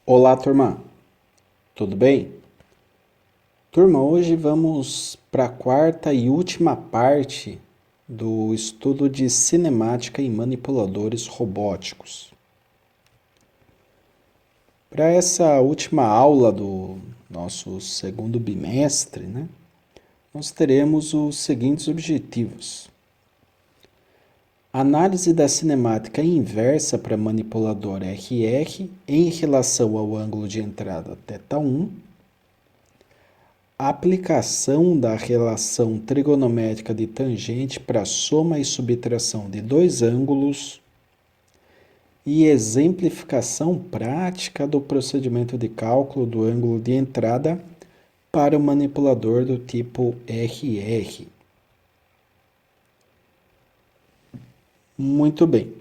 Olá, turma. Tudo bem? Turma, hoje vamos para a quarta e última parte do estudo de cinemática em manipuladores robóticos. Para essa última aula do nosso segundo bimestre, nós teremos os seguintes objetivos. Análise da cinemática inversa para manipulador RR em relação ao ângulo de entrada θ1, aplicação da relação trigonométrica de tangente para soma e subtração de dois ângulos e exemplificação prática do procedimento de cálculo do ângulo de entrada para o manipulador do tipo RR. Muito bem.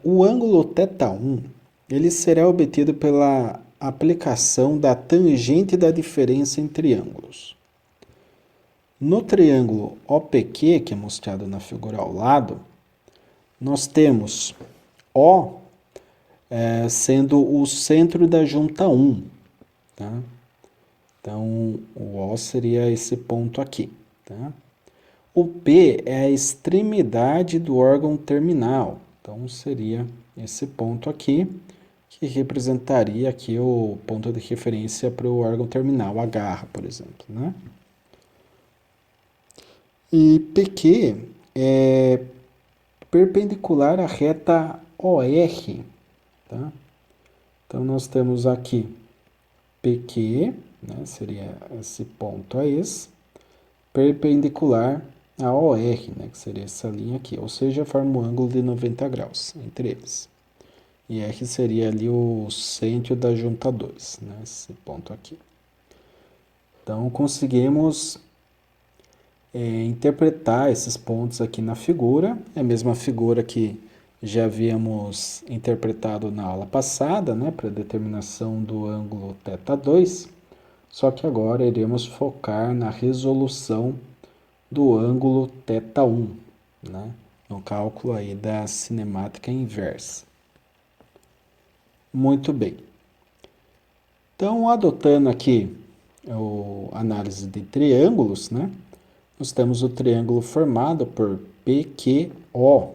O ângulo θ1 ele será obtido pela aplicação da tangente da diferença entre ângulos. No triângulo OPQ, que é mostrado na figura ao lado, nós temos O sendo o centro da junta 1. Tá? Então, o O seria esse ponto aqui. Tá? O P é a extremidade do órgão terminal. Então, seria esse ponto aqui, que representaria aqui o ponto de referência para o órgão terminal, a garra, por exemplo. Né? E PQ é perpendicular à reta OR. Tá? Então, nós temos aqui PQ, né, seria esse ponto a esse, perpendicular a OR, né, que seria essa linha aqui, ou seja, forma um ângulo de 90 graus entre eles. E R seria ali o centro da junta 2, né, esse ponto aqui. Então, conseguimos interpretar esses pontos aqui na figura, é a mesma figura que já havíamos interpretado na aula passada, né, para determinação do ângulo θ2, só que agora iremos focar na resolução do ângulo θ1, né, no cálculo aí da cinemática inversa. Muito bem. Então, adotando aqui a análise de triângulos, né, nós temos o triângulo formado por PQO,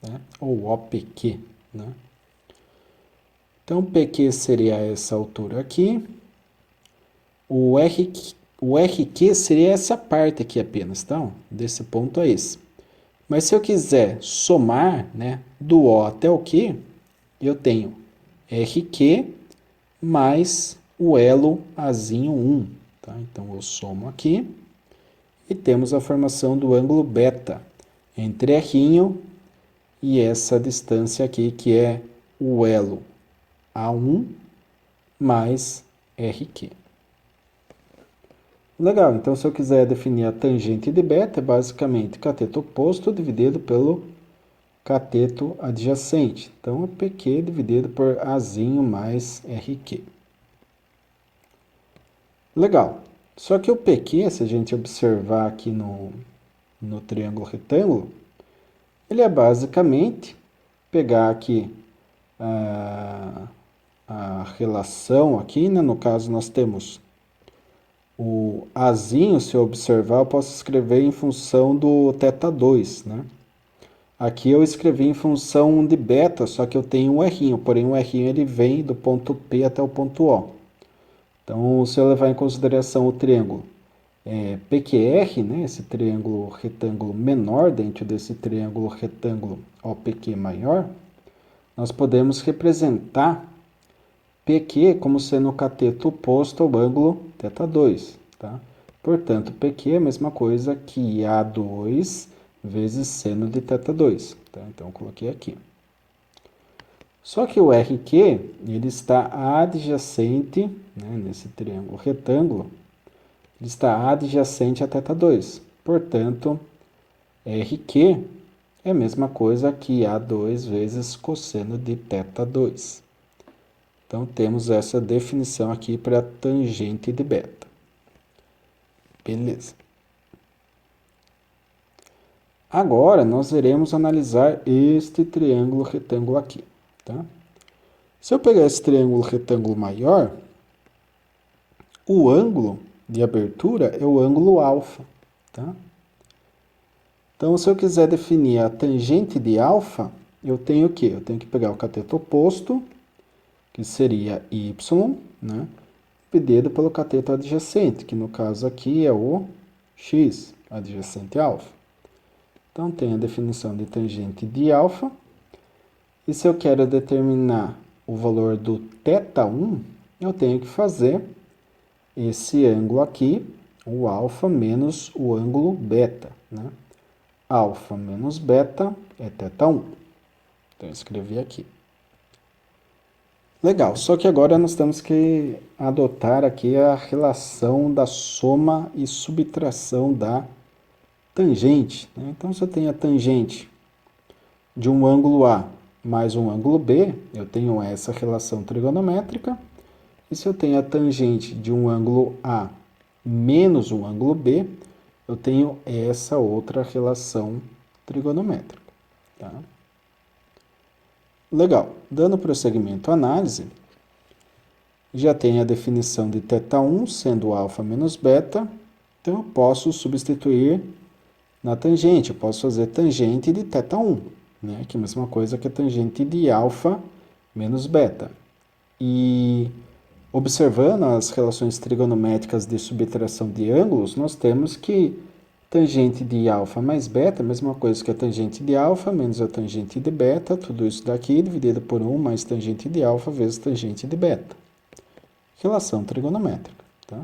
né, ou OPQ. Né? Então, PQ seria essa altura aqui, o RQ seria essa parte aqui apenas, então, desse ponto a esse. Mas se eu quiser somar, né, do O até o Q, eu tenho RQ mais o elo Azinho 1. Tá? Então, eu somo aqui e temos a formação do ângulo beta entre R' e essa distância aqui, que é o elo A1 mais RQ. Legal, então se eu quiser definir a tangente de beta, é basicamente cateto oposto dividido pelo cateto adjacente. Então, PQ dividido por Azinho mais RQ. Legal. Só que o PQ, se a gente observar aqui no triângulo retângulo, ele é basicamente pegar aqui a relação aqui, né? No caso nós temos o Azinho, se eu observar, eu posso escrever em função do θ2, né? Aqui eu escrevi em função de beta, só que eu tenho um R', porém o R' ele vem do ponto P até o ponto O. Então, se eu levar em consideração o triângulo PQR, né, esse triângulo retângulo menor dentro desse triângulo retângulo OPQ maior, nós podemos representar PQ como sendo o cateto oposto ao ângulo θ2. Tá? Portanto, PQ é a mesma coisa que A2 vezes seno de θ2. Tá? Então, eu coloquei aqui. Só que o RQ ele está adjacente, né, nesse triângulo retângulo, ele está adjacente a θ2. Portanto, RQ é a mesma coisa que A2 vezes cosseno de θ2. Então, temos essa definição aqui para a tangente de beta. Beleza. Agora, nós iremos analisar este triângulo retângulo aqui. Tá? Se eu pegar esse triângulo retângulo maior, o ângulo de abertura é o ângulo alfa, tá? Então, se eu quiser definir a tangente de alfa, eu tenho o quê? Eu tenho que pegar o cateto oposto, que seria y, né? Dividido pelo cateto adjacente, que no caso aqui é o x, adjacente a alfa. Então, tem a definição de tangente de alfa. E se eu quero determinar o valor do θ1, eu tenho que fazer esse ângulo aqui, o alfa menos o ângulo beta, né? Alfa menos beta é θ1. Então, eu escrevi aqui. Legal, só que agora nós temos que adotar aqui a relação da soma e subtração da tangente, né? Então, se eu tenho a tangente de um ângulo A mais um ângulo B, eu tenho essa relação trigonométrica. E se eu tenho a tangente de um ângulo A menos um ângulo B, eu tenho essa outra relação trigonométrica, tá? Legal, dando prosseguimento à análise, já tem a definição de θ1 sendo alfa menos beta, então eu posso substituir na tangente, eu posso fazer tangente de θ1, né? Que é a mesma coisa que a tangente de alfa menos beta. E observando as relações trigonométricas de subtração de ângulos, nós temos que tangente de alfa mais beta, a mesma coisa que a tangente de alfa menos a tangente de beta, tudo isso daqui dividido por 1 mais tangente de alfa vezes tangente de beta. Relação trigonométrica, tá?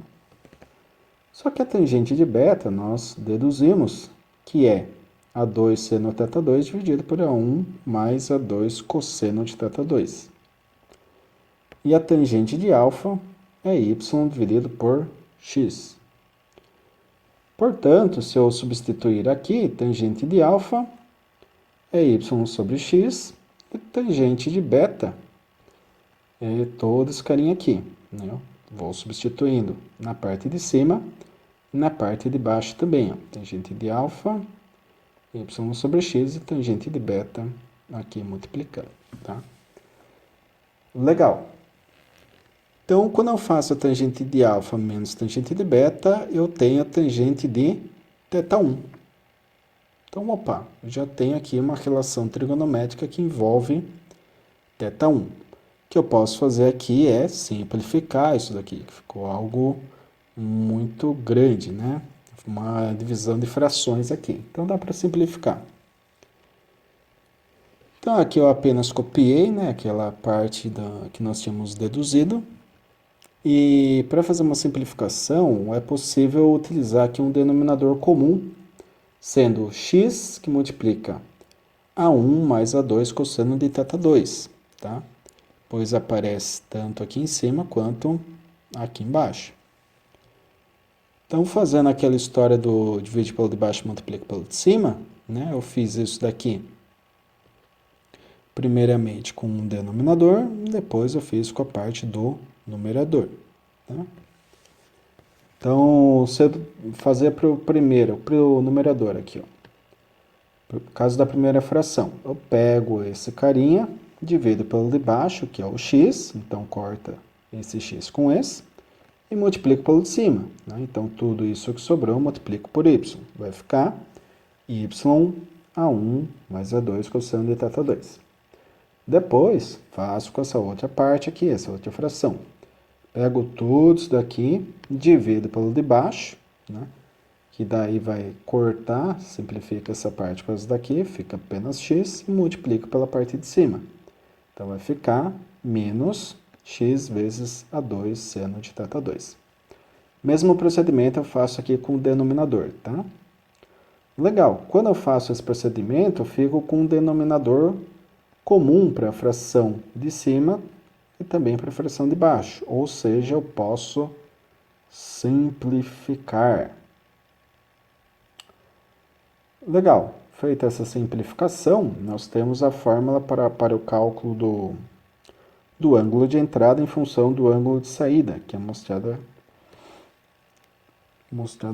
Só que a tangente de beta nós deduzimos que é A2 seno θ2 dividido por A1 mais A2 cosseno de θ2. E a tangente de alfa é y dividido por x. Portanto, se eu substituir aqui, tangente de alfa é y sobre x, e tangente de beta é todo esse carinha aqui, né? Vou substituindo na parte de cima e na parte de baixo também, ó. Tangente de alfa, y sobre x e tangente de beta aqui multiplicando, tá? Legal. Então, quando eu faço a tangente de alfa menos tangente de beta, eu tenho a tangente de θ1. Então, opa, eu já tenho aqui uma relação trigonométrica que envolve θ1. O que eu posso fazer aqui é simplificar isso daqui, que ficou algo muito grande, né? Uma divisão de frações aqui. Então, dá para simplificar. Então, aqui eu apenas copiei, né, aquela parte que nós tínhamos deduzido. E para fazer uma simplificação, é possível utilizar aqui um denominador comum, sendo x que multiplica A1 mais A2 cosseno de θ2, tá? Pois aparece tanto aqui em cima quanto aqui embaixo. Então, fazendo aquela história do divide pelo de baixo e multiplica pelo de cima, né? Eu fiz isso daqui primeiramente com um denominador, depois eu fiz com a parte do numerador. Tá? Então, se eu fazer para o numerador aqui, ó. No caso da primeira fração, eu pego esse carinha, divido pelo de baixo, que é o x, então corta esse x com esse, e multiplico pelo de cima. Né? Então, tudo isso que sobrou, eu multiplico por y. Vai ficar y a1 mais a2 cosseno de θ2. Depois, faço com essa outra parte aqui, essa outra fração. Pego tudo isso daqui, divido pelo de baixo, né? Que daí vai cortar, simplifica essa parte com essa daqui, fica apenas x, e multiplico pela parte de cima. Então, vai ficar menos x vezes a2 seno de θ2. Mesmo procedimento eu faço aqui com o denominador, tá? Legal, quando eu faço esse procedimento, eu fico com um denominador comum para a fração de cima e também para a fração de baixo, ou seja, eu posso simplificar. Legal, feita essa simplificação, nós temos a fórmula para o cálculo do ângulo de entrada em função do ângulo de saída, que é mostrada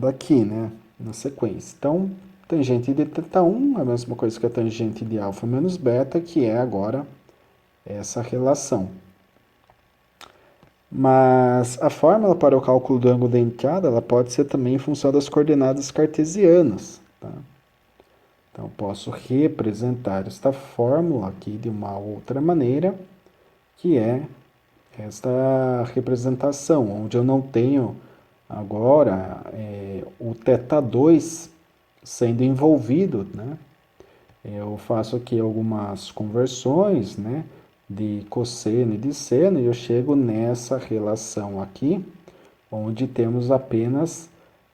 aqui, né, na sequência. Então, tangente de θ1 é a mesma coisa que a tangente de alfa menos beta, que é agora essa relação. Mas a fórmula para o cálculo do ângulo da entrada, ela pode ser também em função das coordenadas cartesianas, tá? Então, posso representar esta fórmula aqui de uma outra maneira, que é esta representação, onde eu não tenho agora o θ2 sendo envolvido, né? Eu faço aqui algumas conversões, né, de cosseno e de seno, e eu chego nessa relação aqui, onde temos apenas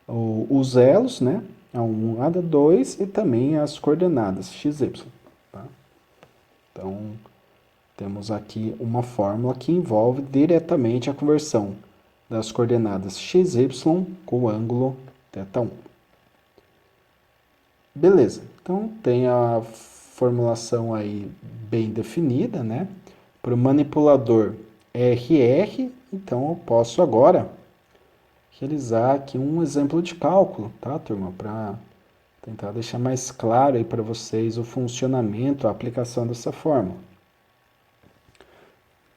os elos, né, A1, A2 e também as coordenadas x, y. Tá? Então, temos aqui uma fórmula que envolve diretamente a conversão das coordenadas x, y com o ângulo θ1. Beleza, então tem a formulação aí bem definida, né? Para o manipulador RR, então eu posso agora realizar aqui um exemplo de cálculo, tá, turma? Para tentar deixar mais claro aí para vocês o funcionamento, a aplicação dessa fórmula.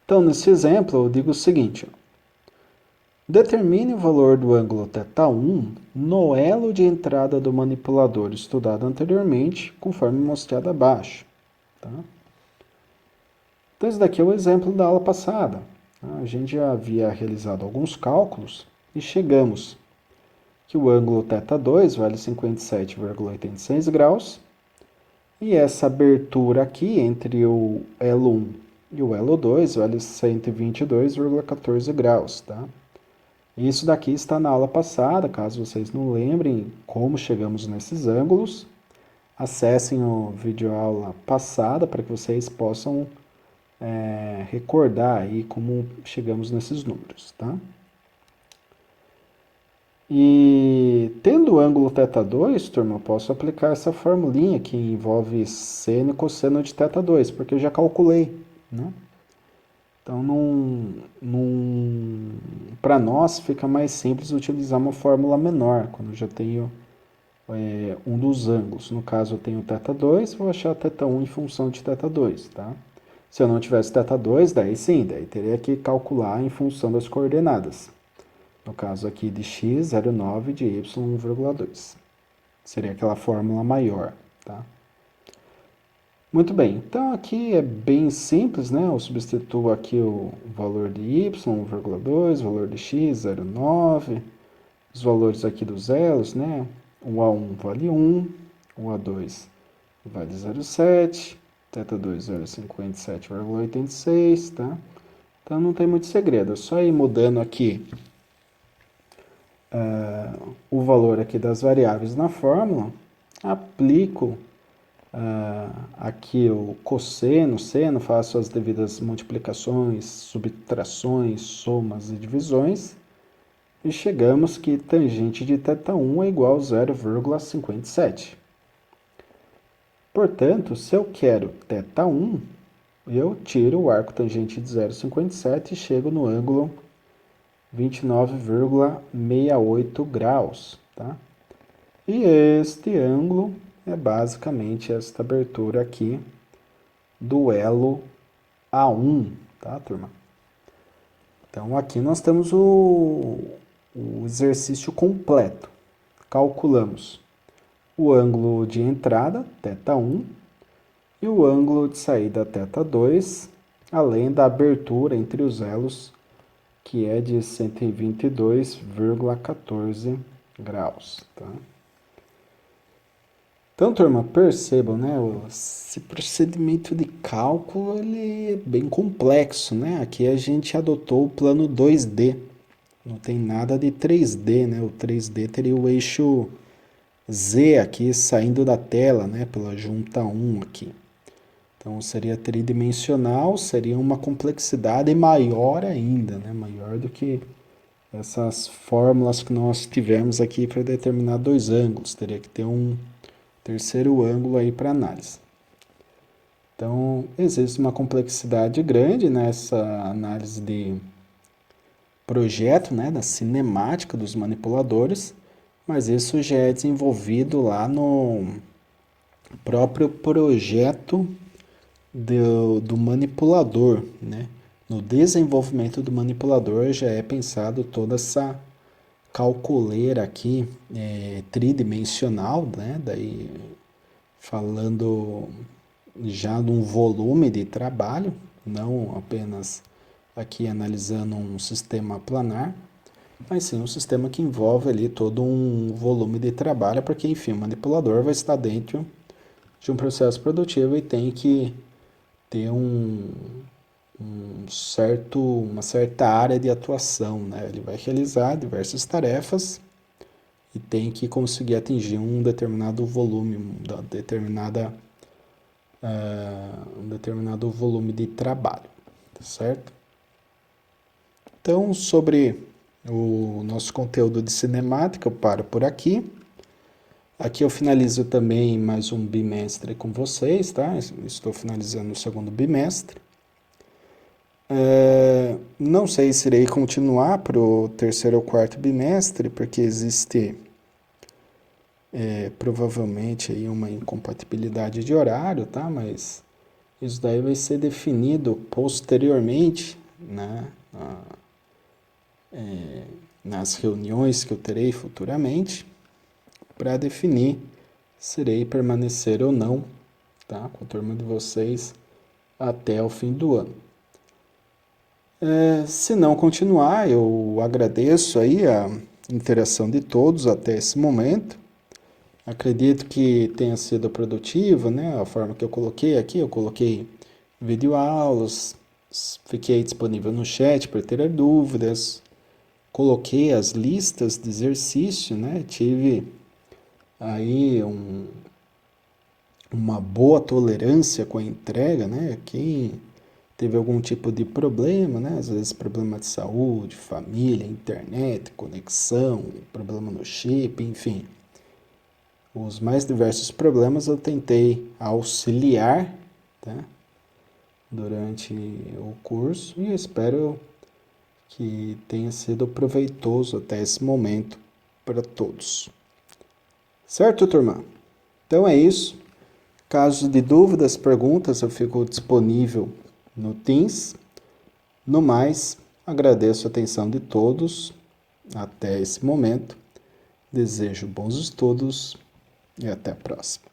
Então, nesse exemplo, eu digo o seguinte: determine o valor do ângulo θ1 no elo de entrada do manipulador estudado anteriormente, conforme mostrado abaixo. Tá? Então, esse daqui é o exemplo da aula passada. A gente já havia realizado alguns cálculos e chegamos que o ângulo θ2 vale 57,86 graus e essa abertura aqui entre o elo 1 e o elo 2 vale 122,14 graus. Tá? Isso daqui está na aula passada, caso vocês não lembrem como chegamos nesses ângulos, acessem o vídeo aula passada para que vocês possam recordar aí como chegamos nesses números, tá? E tendo o ângulo θ2, turma, eu posso aplicar essa formulinha que envolve seno e cosseno de θ2, porque eu já calculei, né? Então, para nós fica mais simples utilizar uma fórmula menor, quando eu já tenho um dos ângulos. No caso, eu tenho θ2, vou achar θ1 em função de θ2, tá? Se eu não tivesse θ2, daí sim, daí teria que calcular em função das coordenadas. No caso aqui de x, 0,9, de y, 1,2. Seria aquela fórmula maior, tá? Muito bem, então aqui é bem simples, né? Eu substituo aqui o valor de y, 1,2, o valor de x, 0,9, os valores aqui dos elos, né? O A1 vale 1, o A2 vale 0,7, θ2 vale 57,86, tá? Então não tem muito segredo, é só ir mudando aqui o valor aqui das variáveis na fórmula, aplico aqui o cosseno, seno, faço as devidas multiplicações, subtrações, somas e divisões, e chegamos que tangente de θ1 é igual a 0,57. Portanto, se eu quero θ1, eu tiro o arco tangente de 0,57 e chego no ângulo 29,68 graus, tá? E este ângulo é basicamente esta abertura aqui do elo A1, tá, turma? Então, aqui nós temos o exercício completo. Calculamos o ângulo de entrada, θ1, e o ângulo de saída, θ2, além da abertura entre os elos, que é de 122,14 graus, tá? Então, turma, percebam, né? Esse procedimento de cálculo ele é bem complexo, né? Aqui a gente adotou o plano 2D, não tem nada de 3D, né? O 3D teria o eixo Z aqui saindo da tela, né? Pela junta 1 aqui. Então, seria tridimensional, seria uma complexidade maior ainda, né? Maior do que essas fórmulas que nós tivemos aqui para determinar dois ângulos. Teria que ter um terceiro ângulo aí para análise. Então, existe uma complexidade grande nessa análise de projeto, né? Da cinemática dos manipuladores, mas isso já é desenvolvido lá no próprio projeto do manipulador, né? no desenvolvimento do manipulador já é pensado toda essa calculeira aqui tridimensional, né? Daí falando já de um volume de trabalho, não apenas aqui analisando um sistema planar, mas sim um sistema que envolve ali todo um volume de trabalho, porque enfim, o manipulador vai estar dentro de um processo produtivo e tem que ter uma certa área de atuação, né? Ele vai realizar diversas tarefas e tem que conseguir atingir um determinado volume, um determinado volume de trabalho, tá certo? Então, sobre o nosso conteúdo de cinemática, eu paro por aqui. Aqui eu finalizo também mais um bimestre com vocês, tá? Estou finalizando o segundo bimestre. Não sei se irei continuar para o terceiro ou quarto bimestre, porque existe provavelmente aí uma incompatibilidade de horário, tá? Mas isso daí vai ser definido posteriormente, né? Nas reuniões que eu terei futuramente, para definir se irei permanecer ou não, tá? Com a turma de vocês até o fim do ano. Se não continuar, eu agradeço aí a interação de todos até esse momento. Acredito que tenha sido produtivo, né? A forma que eu coloquei aqui, eu coloquei videoaulas, fiquei disponível no chat para ter dúvidas, coloquei as listas de exercício, né? Tive aí uma boa tolerância com a entrega, né? Quem teve algum tipo de problema, né? Às vezes problema de saúde, família, internet, conexão, problema no chip, enfim. Os mais diversos problemas eu tentei auxiliar, tá? Durante o curso e espero que tenha sido proveitoso até esse momento para todos. Certo, turma? Então é isso. Caso de dúvidas, perguntas, eu fico disponível no Teams. No mais, agradeço a atenção de todos até esse momento. Desejo bons estudos e até a próxima.